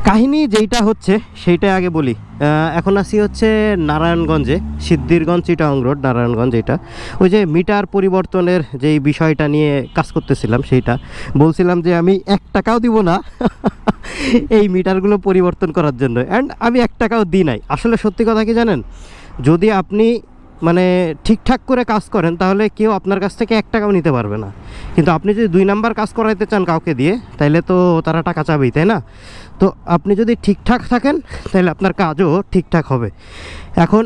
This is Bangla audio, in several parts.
কাহিনী যেইটা হচ্ছে সেইটা আগে বলি। এখন আসি হচ্ছে নারায়ণগঞ্জে, সিদ্ধিরগঞ্জ চিটাং রোড নারায়ণগঞ্জ। এটা ওই যে মিটার পরিবর্তনের যেই বিষয়টা নিয়ে কাজ করতেছিলাম, সেইটা বলছিলাম যে আমি 1 টাকাও দিব না এই মিটারগুলো পরিবর্তন করার জন্য। অ্যান্ড আমি 1 টাকাও দিই নাই। আসলে সত্যি কথা কি জানেন, যদি আপনি মানে ঠিকঠাক করে কাজ করেন তাহলে কেউ আপনার কাছ থেকে 1 টাকাও নিতে পারবে না। কিন্তু আপনি যদি 2 নাম্বার কাজ করাইতে চান কাউকে দিয়ে, তাইলে তো তারা টাকা চাবেই, তাই না? তো আপনি যদি ঠিকঠাক থাকেন তাহলে আপনার কাজও ঠিকঠাক হবে। এখন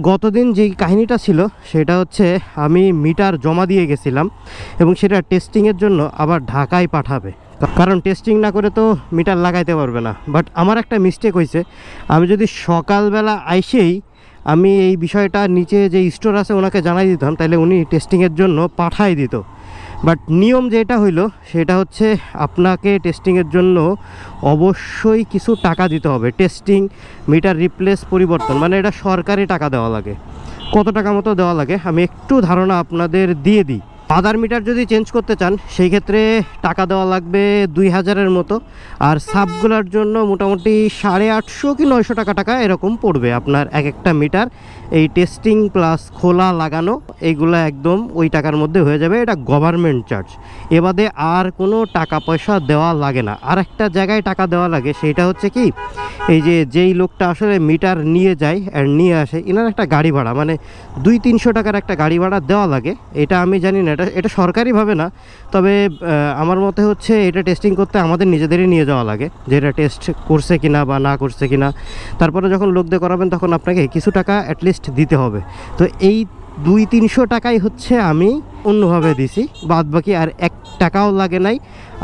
গতদিন যেই কাহিনীটা ছিল সেটা হচ্ছে, আমি মিটার জমা দিয়ে গেছিলাম এবং সেটা টেস্টিংয়ের জন্য আবার ঢাকায় পাঠাবে, কারণ টেস্টিং না করে তো মিটার লাগাইতে পারবে না। বাট আমার একটা মিস্টেক হয়েছে, আমি যদি সকালবেলা আইসেই আমি এই বিষয়টা নিচে যে স্টোর আছে ওনাকে জানাই দিতাম, তাহলে উনি টেস্টিংয়ের জন্য পাঠাই দিত। বাট নিয়ম যেটা হইলো সেটা হচ্ছে, আপনাকে টেস্টিংয়ের জন্য অবশ্যই কিছু টাকা দিতে হবে। টেস্টিং, মিটার রিপ্লেস, পরিবর্তন, মানে এটা সরকারি টাকা দেওয়া লাগে। কত টাকা মতো দেওয়া লাগে আমি একটু ধারণা আপনাদের দিয়ে দিই। আধার মিটার যদি চেঞ্জ করতে চান সেই ক্ষেত্রে টাকা দেওয়া লাগবে 2000-এর মতো। আর সাবগুলার জন্য মোটামুটি 850 কি 900 টাকা এরকম পড়বে আপনার এক একটা মিটার। এই টেস্টিং প্লাস খোলা লাগানো এইগুলো একদম ওই টাকার মধ্যে হয়ে যাবে। এটা গভর্নমেন্ট চার্জ, এ বাদে আর কোনো টাকা পয়সা দেওয়া লাগে না। আর একটা জায়গায় টাকা দেওয়া লাগে, সেইটা হচ্ছে কি, এই যে যেই লোকটা আসলে মিটার নিয়ে যায় আর নিয়ে আসে, এনার একটা গাড়ি ভাড়া, মানে 200-300 টাকার একটা গাড়ি ভাড়া দেওয়া লাগে। এটা আমি জানি না, এটা সরকারিভাবে না, তবে আমার মতে হচ্ছে এটা টেস্টিং করতে আমাদের নিজেদেরই নিয়ে যাওয়া লাগে, যে এটা টেস্ট করছে কিনা বা না করছে কিনা। তারপরে যখন লোক দিয়ে করাবেন তখন আপনাকে কিছু টাকা অ্যাটলিস্ট দিতে হবে। তো এই 200-300 টাকাই হচ্ছে আমি অন্যভাবে দিছি, বাদ বাকি আর 1 টাকাও লাগে নাই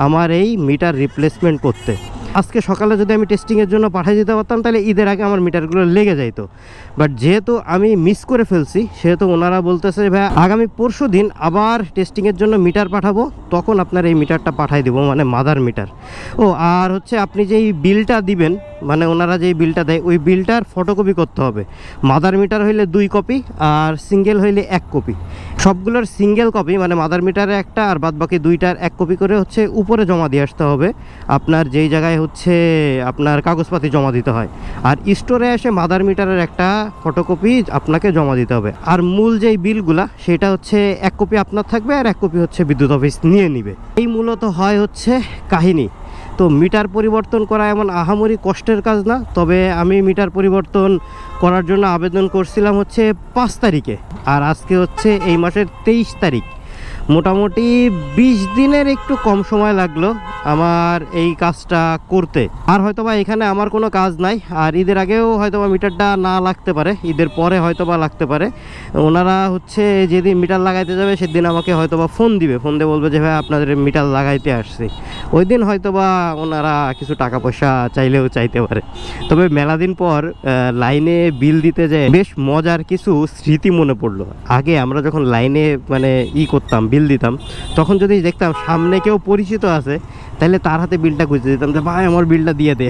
আমার এই মিটার রিপ্লেসমেন্ট করতে। আজকে সকালে যদি আমি টেস্টিংয়ের জন্য পাঠিয়ে দিতে পারতাম তাহলে ঈদের আগে আমার মিটারগুলো লেগে যাইতো। বাট যেহেতু আমি মিস করে ফেলছি, সেহেতু ওনারা বলতেছে ভাই আগামী পরশু দিন আবার টেস্টিংয়ের জন্য মিটার পাঠাবো, তখন আপনার এই মিটারটা পাঠিয়ে দেবো, মানে মাদার মিটার। ও আর হচ্ছে, আপনি যেই বিলটা দিবেন, মানে ওনারা যেই বিলটা দেয় ওই বিলটার ফটোকপি করতে হবে। মাদার মিটার হইলে 2 কপি আর সিঙ্গেল হইলে 1 কপি। সবগুলোর সিঙ্গেল কপি, মানে মাদার মিটারে একটা আর বাদ বাকি 2টার 1 কপি করে হচ্ছে উপরে জমা দিয়ে আসতে হবে, আপনার যেই জায়গায় হচ্ছে আপনার কাগজপাতি জমা দিতে হয়। আর স্টোরে এসে মাদার মিটারের একটা ফটোকপি আপনাকে জমা দিতে হবে। আর মূল যেই বিলগুলা সেটা হচ্ছে 1 কপি আপনার থাকবে আর 1 কপি হচ্ছে বিদ্যুৎ অফিস নিয়ে নিবে। এই মূলত হয় হচ্ছে কাহিনী। তো মিটার পরিবর্তন করা এমন আহামরি কষ্টের কাজ না, তবে আমি মিটার পরিবর্তন করার জন্য আবেদন করছিলাম হচ্ছে 5 তারিখে, আর আজকে হচ্ছে এই মাসের 23 তারিখ। মোটামুটি 20 দিনের একটু কম সময় লাগলো আমার এই কাজটা করতে। আর হয়তোবা এখানে আমার কোনো কাজ নাই, আর ঈদের আগেও হয়তোবা মিটারটা না লাগতে পারে, ঈদের পরে হয়তোবা লাগতে পারে। ওনারা হচ্ছে যেদিন মিটার লাগাইতে যাবে সেদিন আমাকে হয়তোবা ফোন দিবে, ফোন দিয়ে বলবে যে ভাই আপনাদের মিটার লাগাইতে আসছি। ওই দিন হয়তোবা ওনারা কিছু টাকা পয়সা চাইলেও চাইতে পারে। তবে মেলা দিন পর লাইনে বিল দিতে যায় বেশ মজার কিছু স্মৃতি মনে পড়লো। আগে আমরা যখন লাইনে মানে করতাম, বিল দিতাম, তখন যদি দেখতাম সামনে কেউ পরিচিত আছে তাহলে তার হাতে বিলটা গুঁজে দিতাম যে ভাই আমার বিলটা দিয়ে দে।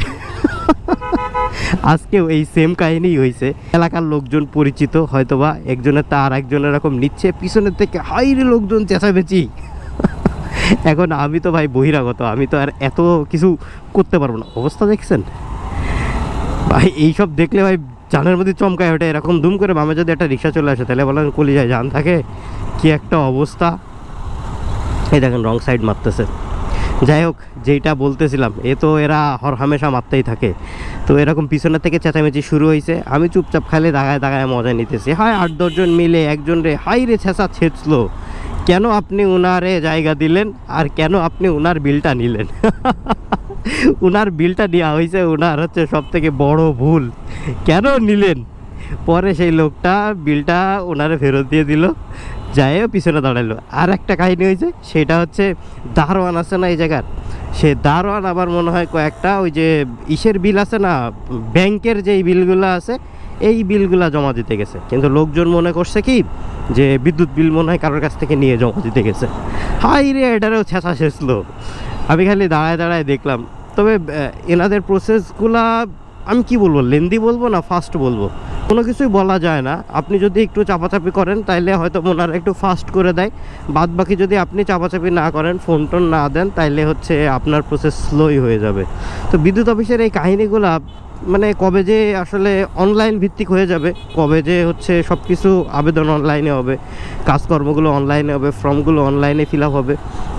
আজকেও এই সেম কাহিনী হয়েছে। এলাকার লোকজন পরিচিত, হয়তোবা একজনের তার একজনের এরকম নিচ্ছে, পিছনের থেকে হাইরে লোকজন চেঁচামেচি। এখন আমি তো ভাই বহিরাগত, আমি তো আর এত কিছু করতে পারবো না। অবস্থা দেখছেন ভাই, এইসব দেখলে ভাই জানের মধ্যে চমকায় ওঠে। এরকম দুম করে বামে যদি একটা রিক্সা চলে আসে তাহলে বলেন কলিজায় জান থাকে, কি একটা অবস্থা। এই দেখেন রং সাইড মারতেছে। যাই হোক, যেইটা বলতেছিলাম, তো এরা হরহামেশা মারতেই থাকে। তো এরকম পিছনের থেকে চেঁচামেচি শুরু হয়েছে, আমি চুপচাপ খালি দাগায় দাগায় মজা নিতেছি। হয় 8-10 জন মিলে একজন রে হাই রে ছেঁচা ছেঁচলো, কেন আপনি উনারে জায়গা দিলেন আর কেন আপনি উনার বিলটা নিলেন। উনার বিলটা নেওয়া হয়েছে, উনার হচ্ছে সব থেকে বড় ভুল, কেন নিলেন। পরে সেই লোকটা বিলটা ওনারে ফেরত দিয়ে দিল, যাইও পিছনে দাঁড়ালো। আর একটা কাহিনী হয়েছে, সেটা হচ্ছে দারোয়ান আছে না এই জায়গার, সে দারোয়ান আবার মনে হয় কয়েকটা ওই যে ইসের বিল আছে না, ব্যাংকের যেই বিলগুলো আছে এই বিলগুলা জমা দিতে গেছে। কিন্তু লোকজন মনে করছে কি যে বিদ্যুৎ বিল মনে হয় কারোর কাছ থেকে নিয়ে জমা দিতে গেছে। হাই রে, এটারেও ছেঁচা শেষলো। আমি খালি দাঁড়ায় দাঁড়ায় দেখলাম। তবে এনাদের প্রসেসগুলা আমি কি বলবো, লেন্দি বলবো না ফাস্ট বলবো, কোনো কিছুই বলা যায় না। আপনি যদি একটু চাপাচাপি করেন তাইলে হয়তো ওনারা একটু ফাস্ট করে দেয়, বাদ বাকি যদি আপনি চাপাচাপি না করেন, ফোন টোন না দেন, তাইলে হচ্ছে আপনার প্রসেস স্লোই হয়ে যাবে। তো বিদ্যুৎ অফিসের এই কাহিনিগুলো মানে কবে যে আসলে অনলাইন ভিত্তিক হয়ে যাবে, কবে যে হচ্ছে সব কিছু আবেদন অনলাইনে হবে, কাজকর্মগুলো অনলাইনে হবে, ফর্মগুলো অনলাইনে ফিল আপ হবে,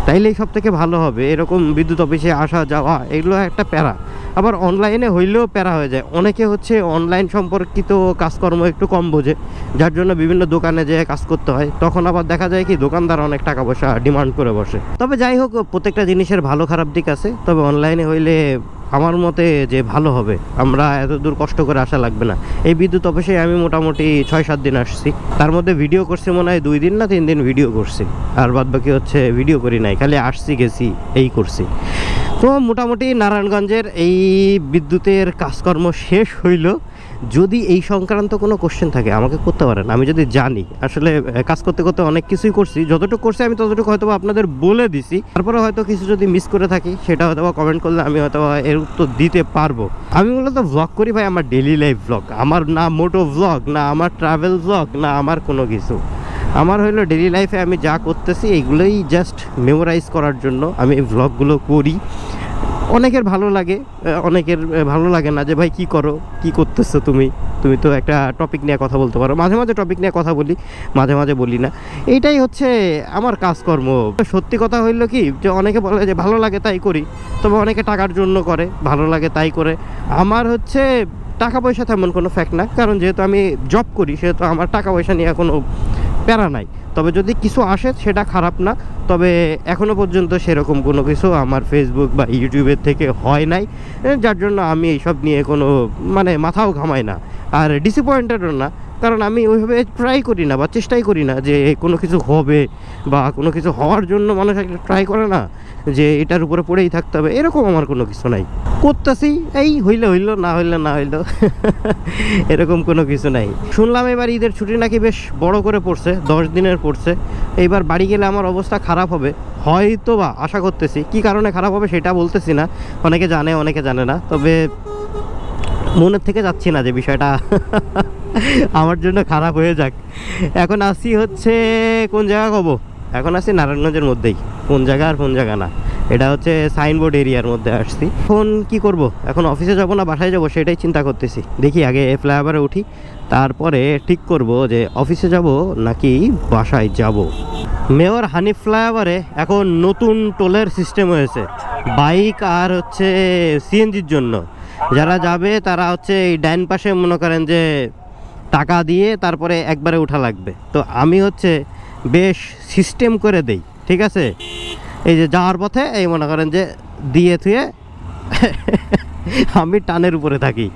তাইলেই সব থেকে ভালো হবে। এরকম বিদ্যুৎ অফিসে আসা যাওয়া এগুলো একটা প্যারা, আবার অনলাইনে হইলেও প্যারা হয়ে যায়। অনেকে হচ্ছে অনলাইন সম্পর্কিত কাজকর্ম একটু কম বোঝে, যার জন্য বিভিন্ন দোকানে যেয়ে কাজ করতে হয়। তখন আবার দেখা যায় কি দোকানদার অনেক টাকা পয়সা ডিমান্ড করে বসে। তবে যাই হোক, প্রত্যেকটা জিনিসের ভালো খারাপ দিক আছে। তবে অনলাইনে হইলে আমার মতে যে ভালো হবে, আমরা এত দূর কষ্ট করে আসা লাগবে না। এই বিদ্যুৎ অফিসে আমি মোটামুটি 6-7 দিন আসছি, তার মধ্যে ভিডিও করছি মনে হয় 2 দিন না 3 দিন ভিডিও করছি, আর বাদ বাকি হচ্ছে ভিডিও করি নাই, খালি আসছি গেছি এই করছি। তো মোটামুটি নারায়ণগঞ্জের এই বিদ্যুতের কাজকর্ম শেষ হইল। যদি এই সংক্রান্ত কোনো কোশ্চেন থাকে আমাকে করতে পারেন, আমি যদি জানি। আসলে কাজ করতে করতে অনেক কিছুই করছি, যতটুকু করছি আমি ততটুকু হয়তো আপনাদের বলে দিছি। তারপরে হয়তো কিছু যদি মিস করে থাকি সেটা হয়তো কমেন্ট করলে আমি হয়তো এর উত্তর দিতে পারবো। আমি মূলত ভ্লগ করি ভাই, আমার ডেইলি লাইফ ভ্লগ, আমার না মোটো ভ্লগ, না আমার ট্রাভেল ভ্লগ, না আমার কোনো কিছু। আমার হলো ডেইলি লাইফে আমি যা করতেছি এইগুলোই জাস্ট মেমোরাইজ করার জন্য আমি এই ভ্লগগুলো করি। অনেকের ভালো লাগে, অনেকের ভালো লাগে না, যে ভাই কি করো, কি করতেছো তুমি তো একটা টপিক নিয়ে কথা বলতে পারো। মাঝে মাঝে টপিক নিয়ে কথা বলি, মাঝে মাঝে বলি না, এইটাই হচ্ছে আমার কাজকর্ম। সত্যি কথা হইলো কি, যে অনেকে বলে যে ভালো লাগে তাই করি, তবে অনেকে টাকার জন্য করে, ভালো লাগে তাই করে। আমার হচ্ছে টাকা পয়সা তেমন কোনো ফ্যাক্ট না, কারণ যেহেতু আমি জব করি সেহেতু আমার টাকা পয়সা নিয়ে কোনো প্যারা নাই। তবে যদি কিছু আসে সেটা খারাপ না, তবে এখনও পর্যন্ত সেরকম কোনো কিছু আমার ফেসবুক বা ইউটিউবের থেকে হয় নাই, যার জন্য আমি এইসব নিয়ে কোনো মানে মাথাও ঘামাই না, আর ডিসঅ্যাপয়েন্টেডও না। কারণ আমি ওইভাবে ট্রাই করি না বা চেষ্টাই করি না যে কোনো কিছু হবে বা কোনো কিছু হওয়ার জন্য মানুষ একটা ট্রাই করে না যে এটার উপরে পড়েই থাকতে হবে, এরকম আমার কোনো কিছু নাই। করতেছি, এই হইলে হইলো, না হইলে না হইলো, এরকম কোনো কিছু নাই। শুনলাম এবার ঈদের ছুটি নাকি বেশ বড় করে পড়ছে, 10 দিনের পড়ছে। এইবার বাড়ি গেলে আমার অবস্থা খারাপ হবে হয়তো, বা আশা করতেছি। কি কারণে খারাপ হবে সেটা বলতেছি না, অনেকে জানে অনেকে জানে না, তবে মনের থেকে যাচ্ছি না যে বিষয়টা আমার জন্য খারাপ হয়ে যাক। এখন আসি হচ্ছে কোন জায়গা কব, এখন আসি নারায়ণগঞ্জের মধ্যেই, কোন জায়গা আর কোন জায়গা না, এটা হচ্ছে সাইনবোর্ড এরিয়ার মধ্যে আসছি। এখন কি করব, এখন অফিসে যাব না বাসায় যাব সেটাই চিন্তা করতেছি। দেখি আগে ফ্লাইওভারে উঠি, তারপরে ঠিক করব যে অফিসে যাব নাকি বাসায় যাব। মেয়র হানিফ ফ্লাইওভারে এখন নতুন টোলের সিস্টেম হয়েছে বাইক আর হচ্ছে সিএনজির জন্য। যারা যাবে তারা হচ্ছে এই ডাইন পাশে মনে করেন যে টাকা দিয়ে তারপরে একবারে উঠা লাগবে। তো আমি হচ্ছে বেশ সিস্টেম করে দেই, ঠিক আছে। এই যে যাওয়ার পথে এই মনে করেন যে দিয়ে থুয়ে আমি টানের উপরে থাকি,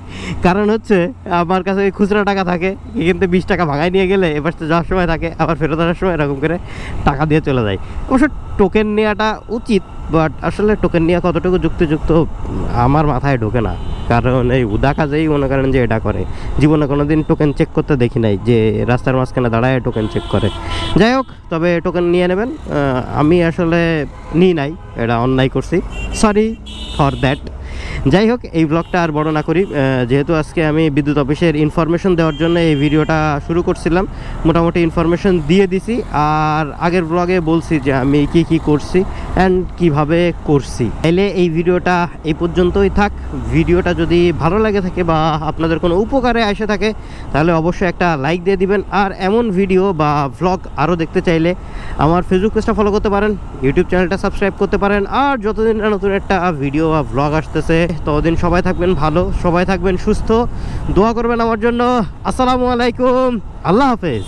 কারণ হচ্ছে আমার কাছে ওই খুচরা টাকা থাকে, কিন্তু 20 টাকা ভাগায় নিয়ে গেলে এবার তো যাওয়ার সময় থাকে, আবার ফেরত আসার সময় এরকম করে টাকা দিয়ে চলে যায়। অবশ্য টোকেন নেওয়াটা উচিত, বাট আসলে টোকেন নেওয়া কতটুকু যুক্তিযুক্ত আমার মাথায় ঢোকে না, কারণ এই উদা কাজেই মনে করেন যে এটা করে। জীবনে কোনো দিন টোকেন চেক করতে দেখি নাই যে রাস্তার মাঝখানে দাঁড়ায় টোকেন চেক করে। যাই হোক, তবে টোকেন নিয়ে নেবেন, আমি আসলে নিই নাই, এটা অন্যায় করছি, সরি ফর দ্যাট। যাই হোক, এই ব্লগটা আর বড় না করি, যেহেতু আজকে আমি বিদ্যুৎ অফিসের ইনফরমেশন দেওয়ার জন্য এই ভিডিওটা শুরু করছিলাম, মোটামুটি ইনফরমেশন দিয়ে দিছি। আর আগের ব্লগে বলছি যে আমি কি করছি অ্যান্ড কিভাবে করছি। তাইলে এই ভিডিওটা এই পর্যন্তই থাক। ভিডিওটা যদি ভালো লাগে থাকে বা আপনাদের কোনো উপকারে এসে থাকে তাহলে অবশ্যই একটা লাইক দিয়ে দিবেন। আর এমন ভিডিও বা ভ্লগ আরও দেখতে চাইলে আমার ফেসবুক পেজটা ফলো করতে পারেন, ইউটিউব চ্যানেলটা সাবস্ক্রাইব করতে পারেন। আর যতদিন না নতুন একটা ভিডিও বা ভ্লগ আসতেছে ততদিন সবাই থাকবেন ভালো, সবাই থাকবেন সুস্থ, দোয়া করবেন আমার জন্য। আসসালামু আলাইকুম, আল্লাহ হাফেজ।